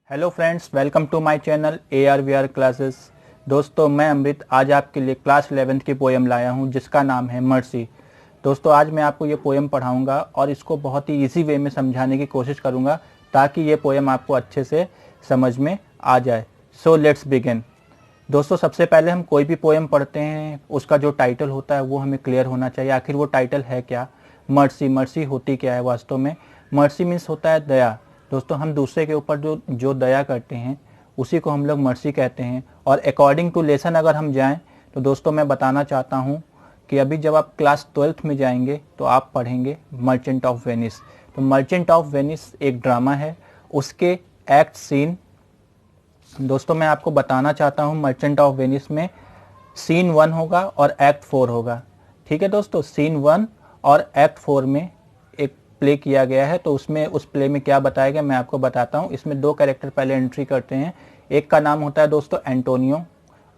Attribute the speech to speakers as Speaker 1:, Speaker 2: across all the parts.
Speaker 1: Hello friends, welcome to my channel ARVR classes. दोस्तों, मैं अमृत आज आपके लिए क्लास 11th की पोएम लाया हूं जिसका नाम है मर्सी। दोस्तों, आज मैं आपको ये पोएम पढ़ाऊंगा और इसको बहुत ही इजी वे में समझाने की कोशिश करूंगा ताकि ये पोएम आपको अच्छे से समझ में आ जाए। So let's begin. दोस्तों, सबसे पहले हम कोई भी पोएम पढ़ते हैं उसका जो टाइटल होता है वो हमें क्लियर होना चाहिए। आखिर वो टाइटल है क्या? मर्सी होती क्या है वास्तव में? मर्सी मीन्स होता है दया। दोस्तों, हम दूसरे के ऊपर जो जो दया करते हैं उसी को हम लोग मर्सी कहते हैं। और अकॉर्डिंग टू लेसन अगर हम जाएं तो दोस्तों मैं बताना चाहता हूं कि अभी जब आप क्लास 12th में जाएंगे तो आप पढ़ेंगे मर्चेंट ऑफ वेनिस। तो मर्चेंट ऑफ वेनिस एक ड्रामा है, उसके एक्ट सीन दोस्तों मैं आपको बताना चाहता हूं। मर्चेंट ऑफ वेनिस में सीन 1 होगा और एक्ट 4 होगा। ठीक है दोस्तों, सीन 1 और एक्ट 4 में एक प्ले किया गया है। तो उसमें उस प्ले में क्या बताया गया मैं आपको बताता हूं। इसमें दो कैरेक्टर पहले एंट्री करते हैं। एक का नाम होता है दोस्तों एंटोनियो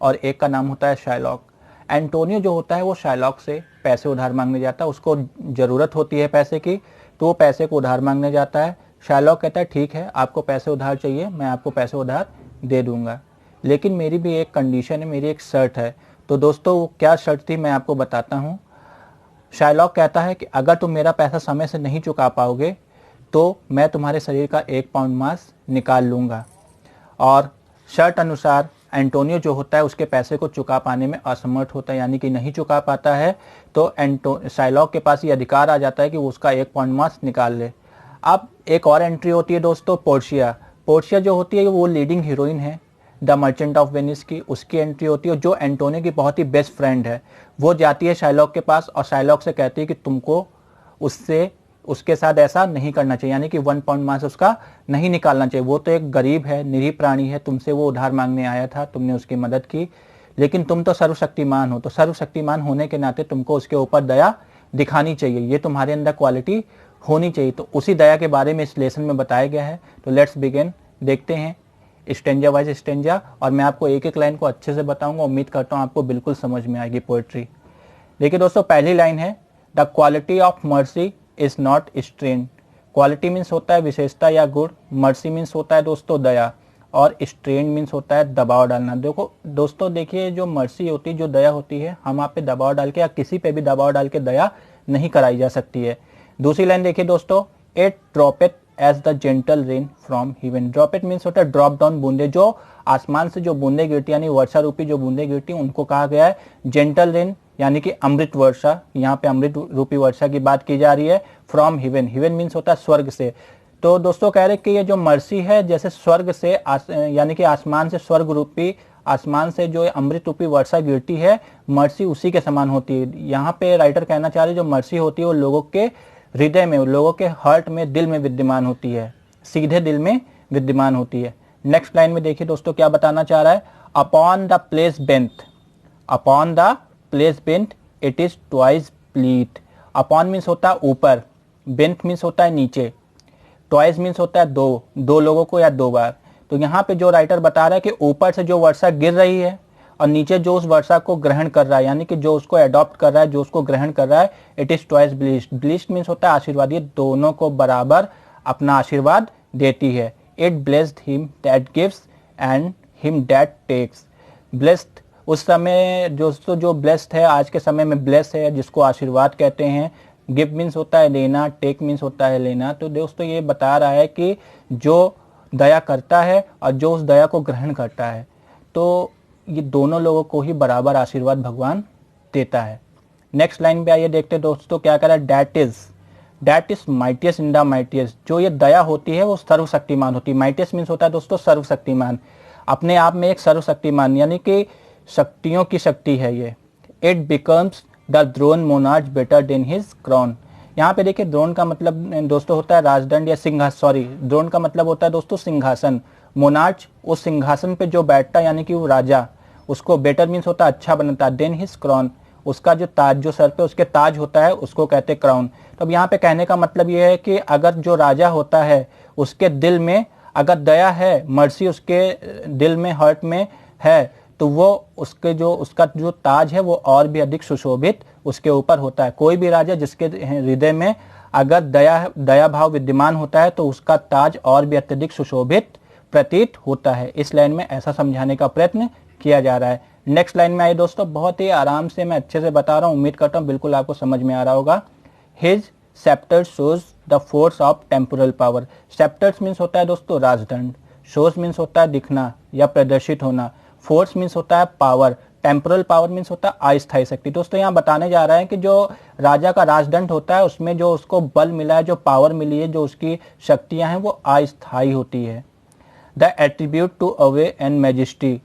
Speaker 1: और एक का नाम होता है शाइलॉक। एंटोनियो जो होता है वो शाइलॉक से पैसे उधार मांगने जाता है। उसको ज़रूरत होती है पैसे की, तो वो पैसे को उधार मांगने जाता है। शाइलॉक कहता है ठीक है, आपको पैसे उधार चाहिए, मैं आपको पैसे उधार दे दूंगा, लेकिन मेरी भी एक कंडीशन है, मेरी एक शर्त है। तो दोस्तों वो क्या शर्त थी मैं आपको बताता हूँ। शाइलॉक कहता है कि अगर तुम मेरा पैसा समय से नहीं चुका पाओगे तो मैं तुम्हारे शरीर का 1 पाउंड मांस निकाल लूँगा। और शर्त अनुसार एंटोनियो जो होता है उसके पैसे को चुका पाने में असमर्थ होता है, यानी कि नहीं चुका पाता है। तो शाइलॉक के पास ये अधिकार आ जाता है कि वो उसका 1 पाउंड मांस निकाल ले। अब एक और एंट्री होती है दोस्तों पोर्शिया। पोर्शिया जो होती है वो लीडिंग हीरोइन है द मर्चेंट ऑफ वेनिस की। उसकी एंट्री होती है जो एंटोनियो की बहुत ही बेस्ट फ्रेंड है। वो जाती है शाइलॉक के पास और शाइलॉक से कहती है कि तुमको उसके साथ ऐसा नहीं करना चाहिए, यानी कि 1 पाउंड मांस उसका नहीं निकालना चाहिए। वो तो एक गरीब है, निरीह प्राणी है, तुमसे वो उधार मांगने आया था, तुमने उसकी मदद की, लेकिन तुम तो सर्वशक्तिमान हो, तो सर्वशक्तिमान होने के नाते तुमको उसके ऊपर दया दिखानी चाहिए, ये तुम्हारे अंदर क्वालिटी होनी चाहिए। तो उसी दया के बारे में इस लेसन में बताया गया है। तो लेट्स बिगिन, देखते हैं स्टेंजा वाइज स्टेंजा, और मैं आपको एक एक लाइन को अच्छे से बताऊंगा। उम्मीद करता हूं आपको बिल्कुल समझ में आएगी पोएट्री। देखिए दोस्तों, पहली लाइन है the quality of mercy is not strain. Quality means होता है विशेषता या गुण, मर्सी मीन्स होता है दोस्तों दया, और स्ट्रेन मीन्स होता है दबाव डालना। देखो दोस्तों, देखिए जो मर्सी होती है, जो दया होती है, हम आप पे दबाव डाल के या किसी पे भी दबाव डाल के दया नहीं कराई जा सकती है। दूसरी लाइन देखिए दोस्तों, it droppeth as the gentle rain from heaven. Droppeth means होता है ड्रॉप डाउन, बूंदे, जो आसमान से जो बूंदे गिरती यानी वर्षा रूपी जो बूंदे गिरती उनको कहा गया है जेंटल रेन, यानी कि अमृत वर्षा। यहाँ पे अमृत रूपी वर्षा की बात की जा रही है। फ्रॉम हेवन, हेवन मीन्स होता है स्वर्ग से। तो दोस्तों कह रहे कि ये जो मर्सी है जैसे स्वर्ग से यानी कि आसमान से स्वर्ग रूपी, आसमान से जो अमृत रूपी वर्षा गिरती है, मर्सी उसी के समान होती है। यहाँ पे राइटर कहना चाह रहे जो मर्सी होती है वो लोगों के हृदय में, लोगों के हार्ट में, दिल में विद्यमान होती है, सीधे दिल में विद्यमान होती है। नेक्स्ट लाइन में देखिए दोस्तों क्या बताना चाह रहा है, upon the place beneath, upon the place beneath it is twice blest. Upon means होता है ऊपर, बेंथ मीन्स होता है नीचे, ट्वाइस मीन्स होता है दो लोगों को या 2 बार। तो यहाँ पे जो राइटर बता रहा है कि ऊपर से जो वर्षा गिर रही है और नीचे जो उस वर्षा को ग्रहण कर रहा है, यानी कि जो उसको अडॉप्ट कर रहा है, जो उसको ग्रहण कर रहा है, it is twice blissed. Blissed means होता है आशीर्वाद, ये दोनों को बराबर अपना आशीर्वाद देती है। It blessed him that gives and him that takes. Blessed उस समय दोस्तों जो ब्लेस्ड है, आज के समय में ब्लेस्ड है जिसको आशीर्वाद कहते हैं। गिव मीन्स होता है लेना, टेक मीन्स होता है लेना। तो दोस्तों ये बता रहा है कि जो दया करता है और जो उस दया को ग्रहण करता है, तो ये दोनों लोगों को ही बराबर आशीर्वाद भगवान देता है। नेक्स्ट लाइन पे आइए देखते हैं दोस्तों क्या कह रहा है, that is mightiest in the mightiest. जो ये दया होती है वो सर्वशक्तिमान होती है। माइटियस मीन्स होता है दोस्तों सर्वशक्तिमान, अपने आप में एक सर्वशक्तिमान, यानी कि शक्तियों की शक्ति है ये। It becomes the throne monarch better than his crown. यहाँ पे देखिए थ्रोन का मतलब दोस्तों होता है राजदंड या सिंहासन, थ्रोन का मतलब होता है दोस्तों सिंहासन। मोनार्च उस सिंहासन पे जो बैठता है यानी कि वो राजा, उसको बेटर मीन्स होता है अच्छा बनता है, देन हिज क्राउन, उसका जो ताज, जो सर पे उसके ताज होता है उसको कहते हैं क्राउन। तो अब यहाँ पे कहने का मतलब ये है कि अगर जो राजा होता है उसके दिल में अगर दया है, मर्सी उसके दिल में, हार्ट में है, तो वो उसका जो ताज है वो और भी अधिक सुशोभित उसके ऊपर होता है। कोई भी राजा जिसके हृदय में अगर दया भाव विद्यमान होता है तो उसका ताज और भी अत्यधिक सुशोभित प्रतीत होता है। इस लाइन में ऐसा समझाने का प्रयत्न किया जा रहा है। नेक्स्ट लाइन में आइए दोस्तों, बहुत ही आराम से मैं अच्छे से बता रहा हूँ, उम्मीद करता हूँ बिल्कुल आपको समझ में आ रहा होगा। His scepter shows the force of temporal power. scepters means होता है दोस्तों राजदंड, shows मीन्स होता है दिखना या प्रदर्शित होना, फोर्स मीन्स होता है पावर, टेम्पोरल पावर मीन्स होता है अस्थायी शक्ति। दोस्तों यहाँ बताने जा रहा है कि जो राजा का राजदंड होता है उसमें जो उसको बल मिला है, जो पावर मिली है, जो उसकी शक्तियां हैं वो अस्थायी होती है। The attribute to awe and majesty.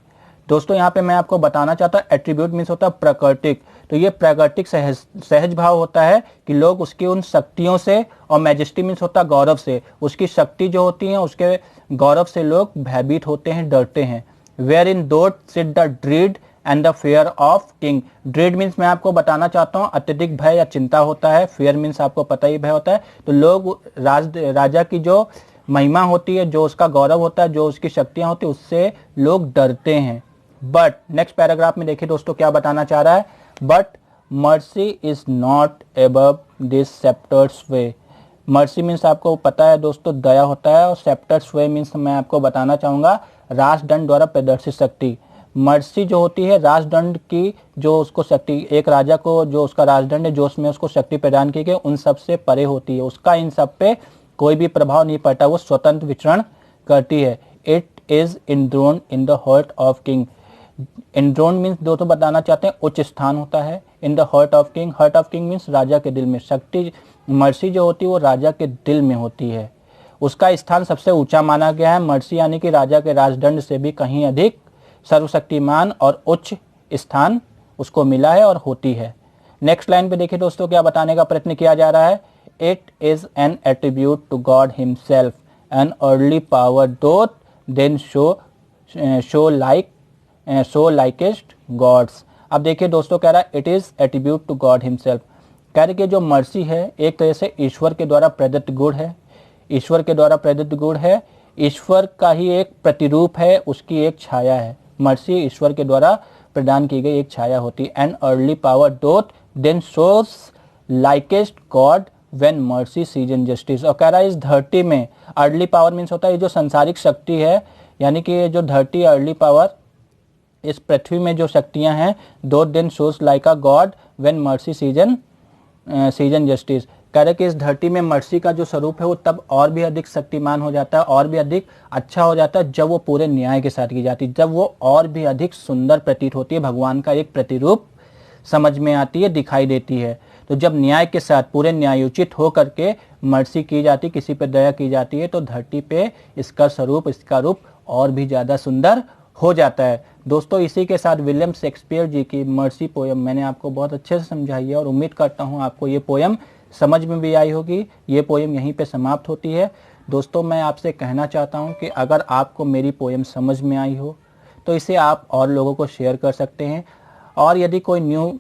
Speaker 1: दोस्तों यहाँ पे मैं आपको बताना चाहता हूँ, एट्रीब्यूट मीन्स होता है प्राकृतिक, तो ये प्राकृतिक सहज भाव होता है कि लोग उसकी उन शक्तियों से, और मैजेस्टी मीन्स होता है गौरव से, उसकी शक्ति जो होती है उसके गौरव से लोग भयभीत होते हैं, डरते हैं। Wherein doth sit the dread and the fear of king. Dread means मैं आपको बताना चाहता हूँ अत्यधिक भय या चिंता होता है, फेयर मीन्स आपको पता ही भय होता है। तो लोग राजा की जो महिमा होती है, जो उसका गौरव होता है, जो उसकी शक्तियां होती है, उससे लोग डरते हैं। बट नेक्स्ट पैराग्राफ में देखिए दोस्तों क्या बताना चाह रहा है, but mercy is not above this sceptred sway. Mercy means आपको पता है दोस्तों दया होता है, और सेप्टर्स वे मीन्स मैं आपको बताना चाहूंगा राजदंड द्वारा प्रदर्शित शक्ति। मर्सी जो होती है राजदंड की, जो उसको शक्ति, एक राजा को जो उसका राजदंड है, जो उसमें उसको शक्ति प्रदान की गई, उन सब से परे होती है, उसका इन सब पे कोई भी प्रभाव नहीं पड़ता, वो स्वतंत्र विचरण करती है। It is enthroned in the heart of king. Enthroned means दोस्तों बताना चाहते हैं उच्च स्थान होता है, in the heart of king. Heart of king means राजा के दिल में। शक्ति मर्सी जो होती है वो राजा के दिल में होती है, उसका स्थान सबसे ऊंचा माना गया है। मर्सी यानी कि राजा के राजदंड से भी कहीं अधिक सर्वशक्तिमान और उच्च स्थान उसको मिला है और होती है। नेक्स्ट लाइन पे देखिए दोस्तों क्या बताने का प्रयत्न किया जा रहा है, it is an attribute to God himself and अर्ली power doth then show likest God's. अब देखिए दोस्तों कह रहा है it is attribute to God himself, कह रहे कि जो मर्सी है एक तरह से ईश्वर के द्वारा प्रदत्त गुण है, ईश्वर के द्वारा प्रदत्त गुण है, ईश्वर का ही एक प्रतिरूप है, उसकी एक छाया है। मर्सी ईश्वर के द्वारा प्रदान की गई एक छाया होती है। एन अर्ली power doth then shows likest God when mercy seasons justice. और कह रहा है इस धरती में अर्ली पावर मीन्स होता है ये जो संसारिक शक्ति है, यानी कि ये जो धरती अर्ली पावर, इस पृथ्वी में जो शक्तियां हैं, doth then shows like a god when mercy season justice. कह रहे कि इस धरती में मर्सी का जो स्वरूप है वो तब और भी अधिक शक्तिमान हो जाता है, और भी अधिक अच्छा हो जाता है जब वो पूरे न्याय के साथ की जाती है, जब वो और भी अधिक सुंदर प्रतीत होती है, भगवान का एक प्रतिरूप समझ में आती है, दिखाई देती है। तो जब न्याय के साथ पूरे न्यायोचित हो करके मर्सी की जाती, किसी पे दया की जाती है, तो धरती पे इसका स्वरूप, इसका रूप और भी ज़्यादा सुंदर हो जाता है। दोस्तों इसी के साथ विलियम शेक्सपियर जी की मर्सी पोयम मैंने आपको बहुत अच्छे से समझाई है, और उम्मीद करता हूँ आपको ये पोयम समझ में भी आई होगी। ये पोयम यहीं पे समाप्त होती है। दोस्तों मैं आपसे कहना चाहता हूँ कि अगर आपको मेरी पोयम समझ में आई हो तो इसे आप और लोगों को शेयर कर सकते हैं, और यदि कोई न्यू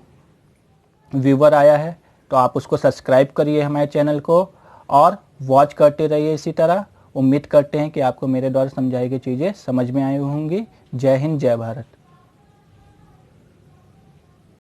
Speaker 1: व्यूवर आया है तो आप उसको सब्सक्राइब करिए हमारे चैनल को, और वॉच करते रहिए इसी तरह। उम्मीद करते हैं कि आपको मेरे द्वारा समझाई गई चीज़ें समझ में आई होंगी। जय हिंद, जय भारत।